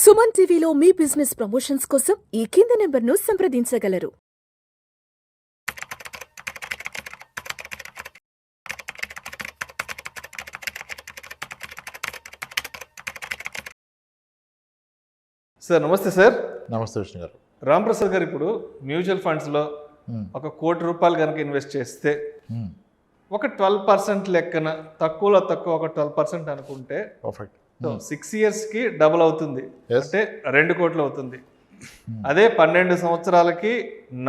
సుమన్ టీవీలో మీ business promotions కోసం ఈ కింది నెంబర్ను సంప్రదించగలరు. సార్ నమస్తే సార్. నమస్తే విష్ణు గారు. రాంప్రసాద్ గారు, ఇప్పుడు మ్యూచువల్ ఫండ్స్లో ₹1 కోటి కనుక ఇన్వెస్ట్ చేస్తే ఒక 12% లెక్కన తక్కువలో తక్కువ ఒక 12% అనుకుంటే పర్ఫెక్ట్. 6 ఇయర్స్కి డబుల్ అవుతుంది, అంటే 2 కోట్లు అవుతుంది. అదే 12 సంవత్సరాలకి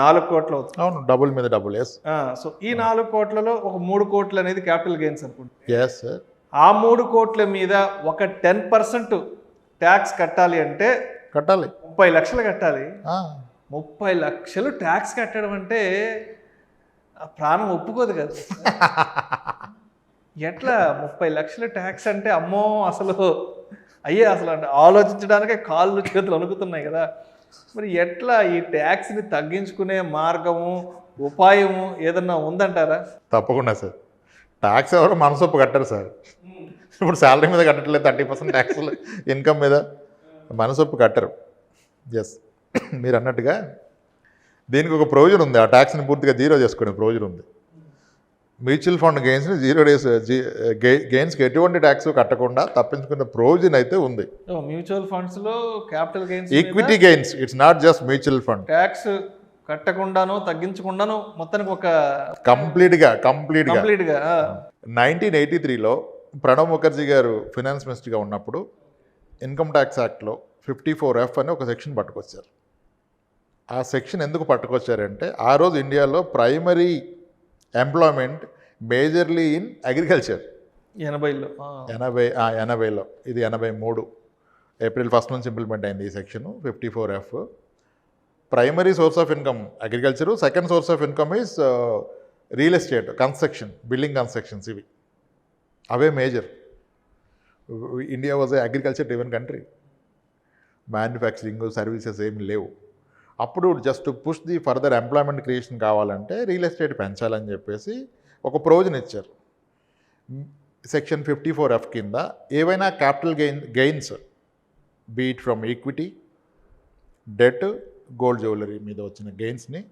4 కోట్లు అవుతుంది. అవును, డబుల్ మీద డబుల్. ఎస్. సో ఈ 4 కోట్లలో ఒక 3 కోట్లు అనేది క్యాపిటల్ గెయిన్స్ అనుకుంటే, ఎస్ సార్, ఆ 3 కోట్ల మీద ఒక 10% ట్యాక్స్ కట్టాలి అంటే కట్టాలి. 30 లక్షలు కట్టాలి. 30 లక్షలు ట్యాక్స్ కట్టడం అంటే ప్రాణం ఒప్పుకోదు కదా. ఎట్లా 30 లక్షలు ట్యాక్స్ అంటే అమ్మో, అసలు అసలు అంటే ఆలోచించడానికే కాళ్ళు చేతులు వణుకుతున్నాయి కదా. మరి ఎట్లా ఈ ట్యాక్స్ని తగ్గించుకునే మార్గము, ఉపాయము ఏదన్నా ఉందంటారా? తప్పకుండా సార్. ట్యాక్స్ ఎవరు మనసొప్పు కట్టారు సార్. ఇప్పుడు శాలరీ మీద కట్టట్లేదు 30% ట్యాక్స్లు, ఇన్కమ్ మీద మనసొప్పు కట్టరు. ఎస్, మీరు అన్నట్టుగా దీనికి ఒక ప్రొవిజన్ ఉంది. ఆ ట్యాక్స్ని పూర్తిగా జీరో చేసుకునే ప్రొవిజన్ ఉంది. మ్యూచువల్ ఫండ్ గెయిన్స్ని 0 days గెయిన్స్కి ఎటువంటి ట్యాక్స్ కట్టకుండా తప్పించుకునే ప్రొవిజన్ అయితే ఉంది. మ్యూచువల్ ఫండ్స్లో capital gains, equity gains, it's not just mutual fund. Tax కట్టకుండాను తగ్గించకుండాను మొత్తానికి ఒక కంప్లీట్గా 1983లో ప్రణబ్ ముఖర్జీ గారు ఫినాన్స్ మినిస్టర్గా ఉన్నప్పుడు ఇన్కమ్ ట్యాక్స్ యాక్ట్లో 54F అని ఒక సెక్షన్ పట్టుకొచ్చారు. ఆ సెక్షన్ ఎందుకు పట్టుకొచ్చారంటే, ఆ రోజు ఇండియాలో primary employment majorly in agriculture. 80లో ఇది 83 April 1 నుంచి ఇంప్లిమెంట్ అయింది ఈ section 54F. Primary source of income agriculture, second source of income is real estate, construction, building constructions. ఇవి అవే major. India was a agriculture driven country. Manufacturing, services ఏమి లేవు. అప్పుడు just push the further employment creation కావాలంటే real estate పెంచాలని చెప్పేసి ఒక provision ఇచ్చారు. సెక్షన్ 54F కింద ఏవైనా capital gains beat from equity, debt, gold jewellery మీద వచ్చిన గెయిన్స్ని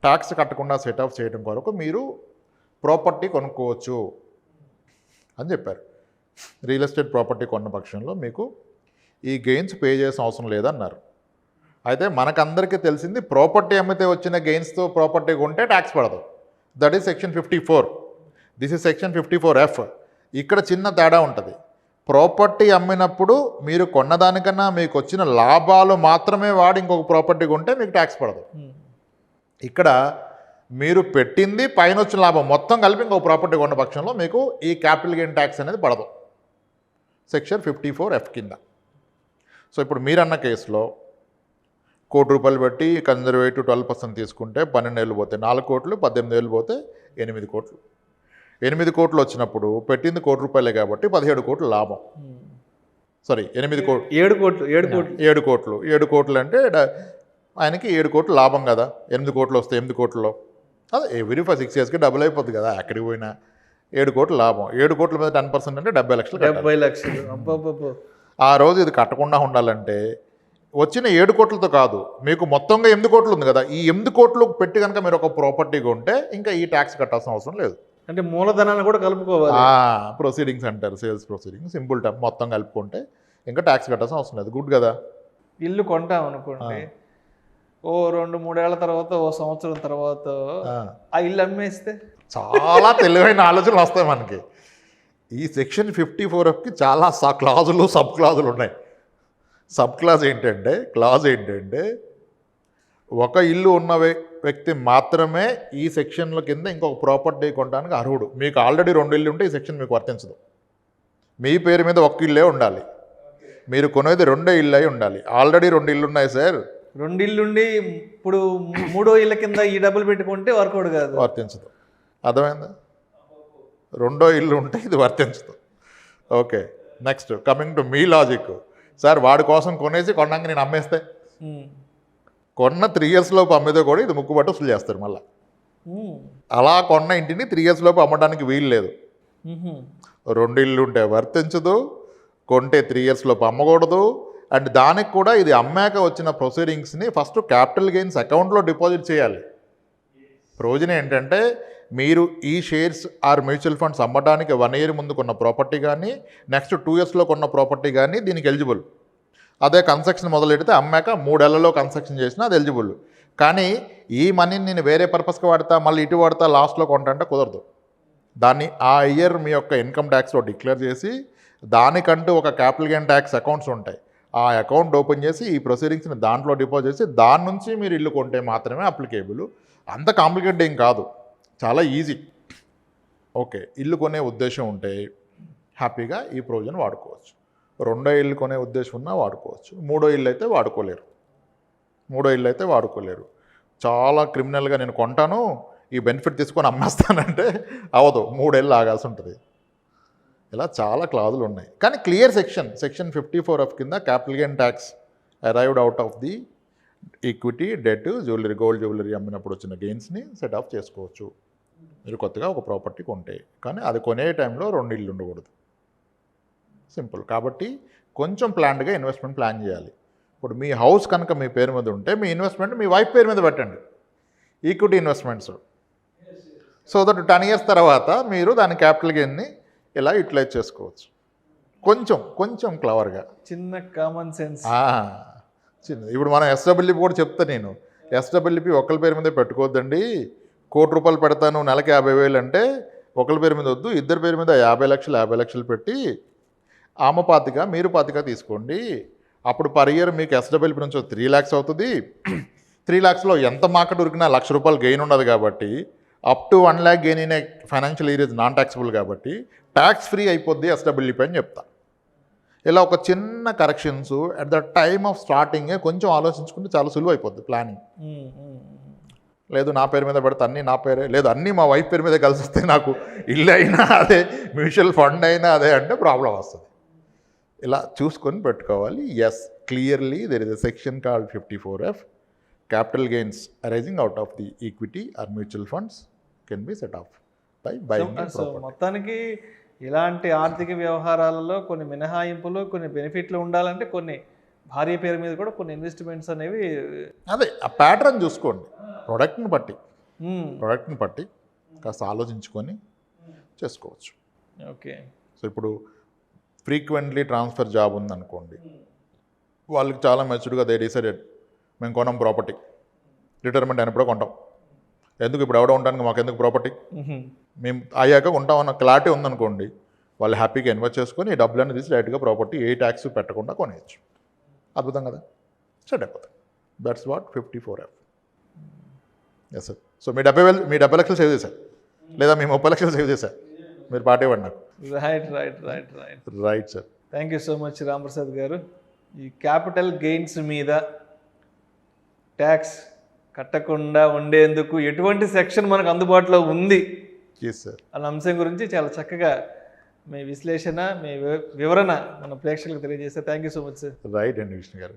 ట్యాక్స్ కట్టకుండా సెట్ ఆఫ్ చేయడం కొరకు మీరు ప్రాపర్టీ కొనుక్కోవచ్చు అని చెప్పారు. రియల్ ఎస్టేట్ ప్రాపర్టీ కొన్న పక్షంలో మీకు ఈ గెయిన్స్ పే చేసిన అవసరం లేదన్నారు. అయితే మనకందరికీ తెలిసింది, ప్రాపర్టీ అమ్మితే వచ్చిన గెయిన్స్తో ప్రాపర్టీ కొంటే ట్యాక్స్ పడదు. That is section 54. This is section 54F. ఇక్కడ చిన్న తేడా ఉంటుంది. ప్రాపర్టీ అమ్మినప్పుడు మీరు కొన్నదానికన్నా మీకు వచ్చిన లాభాలు మాత్రమే వాడి ఇంకొక ప్రాపర్టీ కొంటే మీకు ట్యాక్స్ పడదు. ఇక్కడ మీరు పెట్టింది పైన వచ్చిన లాభం మొత్తం కలిపి ఇంకొక ప్రాపర్టీ కొన్న పక్షంలో మీకు ఈ క్యాపిటల్ గెయిన్ ట్యాక్స్ అనేది పడదు సెక్షన్ 54F కింద. సో ఇప్పుడు మీరన్న కేసులో ₹1 కోటి పెట్టి కన్జర్వేటివ్ 12% తీసుకుంటే 12 ఏళ్ళు పోతే 4 కోట్లు, 18 ఏళ్ళు పోతే 8 కోట్లు. 8 కోట్లు వచ్చినప్పుడు పెట్టింది ₹1 కాబట్టి 17 కోట్లు లాభం. సారీ, 7 కోట్లు అంటే ఆయనకి 7 కోట్లు లాభం కదా. 8 కోట్లు వస్తే 8 కోట్లలో అదే ఎవ్రీ 6 yearsకి డబుల్ అయిపోద్ది కదా. ఎక్కడికి పోయినా 7 కోట్లు లాభం. 7 కోట్ల మీద 10% అంటే 70 లక్షలు. ఆ రోజు ఇది కట్టకుండా ఉండాలంటే వచ్చిన 7 కోట్లతో కాదు, మీకు మొత్తంగా 8 కోట్లు ఉంది కదా, ఈ 8 కోట్లు పెట్టి కనుక మీరు ఒక ప్రాపర్టీ కొంటే ఇంకా ఈ ట్యాక్స్ కట్టాల్సిన అవసరం లేదు. అంటే మూలధనాన్ని కూడా కలుపుకోవాలి. ప్రొసీడింగ్స్ అంటారు, సేల్స్ ప్రొసీడింగ్స్, సింపుల్ టర్మ్ మొత్తం కలుపుకుంటే ఇంకా ట్యాక్స్ కట్టాల్సిన అవసరం లేదు. గుడ్ కదా. ఇల్లు కొంటాం అనుకోండి, 2-3 ఏళ్ల తర్వాత, సంవత్సరం తర్వాత ఆ ఇల్లు అమ్మేస్తే చాలా తెలివైన ఆలోచనలు వస్తాయి మనకి. ఈ సెక్షన్ 54Fకి చాలా క్లాజులు, సబ్ క్లాజులు ఉన్నాయి. సబ్ క్లాజ్ ఏంటంటే ఒక ఇల్లు ఉన్న వ్యక్తి మాత్రమే ఈ సెక్షన్ల కింద ఇంకొక ప్రాపర్టీ కొనడానికి అర్హుడు. మీకు ఆల్రెడీ 2 ఇల్లు ఉంటే ఈ సెక్షన్ మీకు వర్తించదు. మీ పేరు మీద 1 ఇల్లే ఉండాలి. మీరు కొనేది 2 ఇల్లు అయి ఉండాలి. ఆల్రెడీ 2 ఇల్లు ఉన్నాయి సార్, 2 ఇల్లుండి ఇప్పుడు 3వ ఇళ్ళ కింద ఈ డబ్బులు పెట్టుకుంటే వర్కౌట్ కాదు, వర్తించదు. అర్థమైందా? 2వ ఇల్లు ఉంటే ఇది వర్తించదు. Okay, next coming to me logic. Sir వాడి కోసం కొనేసి కొన్నాక నేను అమ్మేస్తే, కొన్న 3 years లోపు అమ్మేదో కూడా ఇది ముక్కుబట్టు వసూలు చేస్తారు మళ్ళీ. అలా కొన్న ఇంటిని 3 years లోపు అమ్మడానికి వీలు లేదు. 2 ఇల్లు ఉంటే వర్తించదు, కొంటే 3 years లోపు అమ్మకూడదు, అండ్ దానికి కూడా ఇది అమ్మాక వచ్చిన ప్రొసీడింగ్స్ని ఫస్ట్ క్యాపిటల్ గెయిన్స్ అకౌంట్లో డిపాజిట్ చేయాలి. ప్రయోజనం ఏంటంటే మీరు ఈ షేర్స్ ఆర్ మ్యూచువల్ ఫండ్స్ అమ్మడానికి 1 year ముందు కొన్న ప్రాపర్టీ కానీ నెక్స్ట్ 2 yearsలో కొన్న ప్రాపర్టీ కానీ దీనికి ఎలిజిబుల్. అదే కన్స్ట్రక్షన్ మొదలెడితే అమ్మాక 3 ఏళ్లలో కన్స్ట్రక్షన్ చేసినా అది ఎలిజిబుల్. కానీ ఈ మనీని నేను వేరే పర్పస్కి వాడతా మళ్ళీ ఇటు వాడతా లాస్ట్లో కొంటా అంటే కుదరదు. దాన్ని ఆ ఇయర్ మీ యొక్క ఇన్కమ్ ట్యాక్స్లో డిక్లేర్ చేసి దానికంటూ ఒక క్యాపిటల్ గెయిన్ ట్యాక్స్ అకౌంట్స్ ఉంటాయి. ఆ అకౌంట్ ఓపెన్ చేసి ఈ ప్రొసీడింగ్స్ని దాంట్లో డిపాజిట్ చేసి దాని నుంచి మీరు ఇల్లు కొంటే మాత్రమే అప్లికేబుల్. అంత కాంప్లికేట్ ఏం కాదు, చాలా ఈజీ. ఓకే, ఇల్లు కొనే ఉద్దేశం ఉంటే హ్యాపీగా ఈ ప్రొవిజన్ వాడుకోవచ్చు. 2వ ఇల్లు కొనే ఉద్దేశం ఉన్నా వాడుకోవచ్చు. 3వ ఇల్లు అయితే వాడుకోలేరు. చాలా క్రిమినల్గా నేను కొంటాను ఈ బెనిఫిట్ తీసుకొని అమ్మేస్తానంటే అవదు, 3 ఏళ్ళు ఆగాల్సి ఉంటుంది. ఇలా చాలా క్లాజులు ఉన్నాయి. కానీ క్లియర్ సెక్షన్ 54F కింద capital gain tax arrived out of the equity, debt, jewellery, gold jewellery అమ్మినప్పుడు వచ్చిన గెయిన్స్ని సెట్ ఆఫ్ చేసుకోవచ్చు మీరు కొత్తగా ఒక ప్రాపర్టీ కొంటే. కానీ అది కొనే టైంలో 2 ఇళ్ళు ఉండకూడదు. సింపుల్. కాబట్టి కొంచెం ప్లాన్డ్గా ఇన్వెస్ట్మెంట్ ప్లాన్ చేయాలి. ఇప్పుడు మీ హౌస్ కనుక మీ పేరు మీద ఉంటే మీ ఇన్వెస్ట్మెంట్ మీ వైఫ్ పేరు మీద పెట్టండి, equity investments. So that 10 years తర్వాత మీరు దాని క్యాపిటల్ గెయిన్ని ఇలా యూటిలైజ్ చేసుకోవచ్చు. కొంచెం క్లవర్గా, చిన్న కామన్ సెన్స్. ఇప్పుడు మనం ఎస్డబ్ల్యూపీ కూడా చెప్తా నేను. ఎస్డబ్ల్యూపీ ఒకరి పేరు మీద పెట్టుకోవద్దండి. ₹1,00,00,000 పెడతాను నెలకి 50,000 అంటే ఒకరి పేరు మీద వద్దు, ఇద్దరి పేరు మీద 50 లక్షలు పెట్టి ఆమె 25 మీరు 25 తీసుకోండి. అప్పుడు పర్ ఇయర్ మీకు ఎస్డబ్ల్యూపీ నుంచి 3 lakhs అవుతుంది. 3 lakhsలో ఎంత మార్కెట్ ఉరికినా ₹1,00,000 గెయిన్ ఉండదు. కాబట్టి అప్ టు 1 lakh గెయిన్ అయిన financial year is non taxable. కాబట్టి ట్యాక్స్ ఫ్రీ అయిపోద్ది ఎస్డబ్ల్యూపీ అని చెప్తా. ఇలా ఒక చిన్న corrections at the time of స్టార్టింగే కొంచెం ఆలోచించుకుంటే చాలా సులువు అయిపోద్ది ప్లానింగ్. లేదు నా పేరు మీద పెడితే అన్నీ నా పేరే, లేదు అన్నీ మా వైఫ్ పేరు మీద కలిసి వస్తే నాకు ఇల్లు అయినా అదే, మ్యూచువల్ ఫండ్ అయినా అదే అంటే ప్రాబ్లం వస్తుంది. ఇలా చూసుకొని పెట్టుకోవాలి. Yes, clearly there is a section called 54F. Capital gains arising out of the equity or mutual funds can be set off by buying. మొత్తానికి ఇలాంటి ఆర్థిక వ్యవహారాలలో కొన్ని మినహాయింపులు, కొన్ని బెనిఫిట్లు ఉండాలంటే కొన్ని భార్య పేరు మీద కూడా కొన్ని ఇన్వెస్ట్మెంట్స్ అనేవి, అదే ఆ ప్యాటర్న్ చూసుకోండి. ప్రోడక్ట్ని బట్టి కాస్త ఆలోచించుకొని చేసుకోవచ్చు. ఓకే. సో ఇప్పుడు ఫ్రీక్వెంట్లీ ట్రాన్స్ఫర్ జాబ్ ఉందనుకోండి, వాళ్ళకి చాలా మెచ్యూర్డ్గా దే డిసైడెడ్ మేము కొనం ప్రాపర్టీ, రిటైర్మెంట్ అయినప్పుడు కొంటాం. ఎందుకు ఇప్పుడు ఎవడో ఉండడానికి మాకు ఎందుకు ప్రాపర్టీ, మేము అయ్యాక ఉంటామన్న క్లారిటీ ఉందనుకోండి, వాళ్ళు హ్యాపీగా ఇన్వెస్ట్ చేసుకొని ఈ డబ్బులన్నీ తీసి డైరెక్ట్గా ప్రాపర్టీ ఏ ట్యాక్స్ పెట్టకుండా కొనేయచ్చు. అద్భుతం కదా, సెట్ అయిపోతుంది. That's what 54F. Yes sir. So మీ 70 లక్షలు సేవ్ చేశారు, లేదా మీ 30 లక్షలు సేవ్ చేశారు, మీరు పార్టీ ఇవ్వండి నాకు. Right sir. Thank you so much Ramprasad గారు. ఈ క్యాపిటల్ గెయిన్స్ మీద ట్యాక్స్ కట్టకుండా ఉండేందుకు ఎటువంటి సెక్షన్ మనకు అందుబాటులో ఉంది అన్న అంశం గురించి చాలా చక్కగా మీ విశ్లేషణ, మీ వివరణ మన ప్రేక్షకులకు తెలియజేస్తే thank you so much sir. Right అండి విష్ణు గారు.